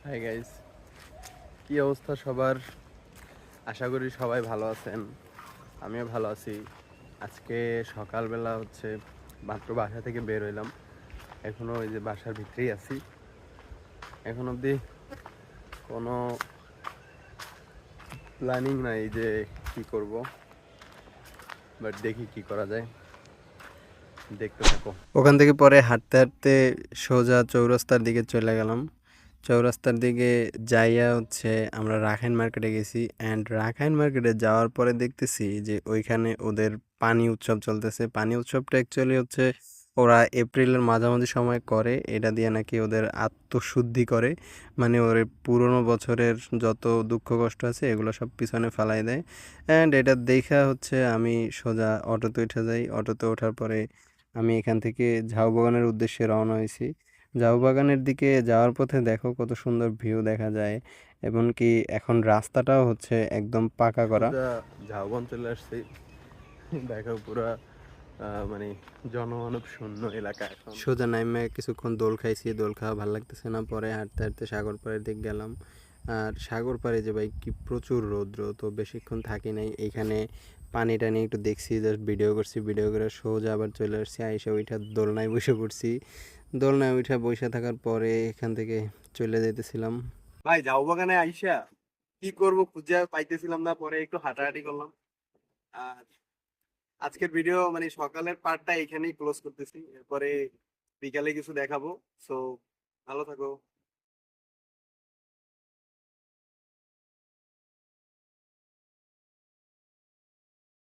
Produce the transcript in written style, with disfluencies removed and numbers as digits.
Hi guys, কি অবস্থা সবার? আশা করি সবাই ভালো আছেন। আমিও ভালো আছি। আজকে সকালবেলা মাত্র বাসা থেকে বের হইলাম। এখনো ওই যে বাসার ভিতরেই আছি। এখন অবধি কোনো প্ল্যানিং নাই যে কি করব, বাট দেখি কি করা যায়। দেখতে থাকো। ওখান থেকে পরে হাঁটতে হাঁটতে সোজা চৌরাস্তার দিকে চলে গেলাম। চৌরাস্তার দিকে যাইয়া আমরা রাখাইন মার্কেটে গেছি। অ্যান্ড রাখাইন মার্কেটে যাওয়ার পরে দেখতেছি যে ওইখানে ওদের পানি উৎসব চলতেছে। পানি উৎসবটা অ্যাকচুয়ালি ওরা এপ্রিলের মাঝামাঝি সময় করে। এটা দিয়ে নাকি ওদের আত্মশুদ্ধি করে, মানে ওর পুরনো বছরের যত দুঃখ কষ্ট আছে এগুলো সব পিছনে ফেলাই দেয়। অ্যান্ড এটা দেখা আমি সোজা অটোতে উঠে যাই। অটোতে ওঠার পরে আমি এখান থেকে ঝাউবাগানের উদ্দেশ্যে রওনা হয়েছি। ঝাউবাগানের দিকে যাওয়ার পথে দেখো কত সুন্দর ভিউ দেখা যায়, এমনকি এখন রাস্তাটাও একদম পাকা করা। ঝাউবন চলে আসছি। দেখো পুরা মানে জনমানব শূন্য এলাকা। এখন সোজা নাইমে কিছুক্ষণ দোল খাইছি, দোল খাওয়া ভালো লাগতেছে না, পরে হাঁটতে হাঁটতে সাগর পাড়ের দিকে গেলাম। আর সাগর পাড়ে যে ভাই কি প্রচুর রৌদ্র, তো বেশিক্ষণ থাকি নাই এইখানে। পানি টানি একটু দেখছি, জাস্ট ভিডিও করছি, ভিডিও করে সোজা আবার চলে আসছি। আইসা ওইটা দোলনায় বসে পড়ছি। দোলনায় উঠে বসে থাকার পরে এখান থেকে চলে যেতেছিলাম। ভাই ঝাউবাগানে আইসা কি করব খুঁজে পাইতেছিলাম না, পরে একটু হাঁটাহাঁটি করলাম। আর আজকের ভিডিও মানে সকালের পার্টটা এখানেই ক্লোজ করতেছি, এরপরে বিকালে কিছু দেখাবো। সো ভালো থাকো।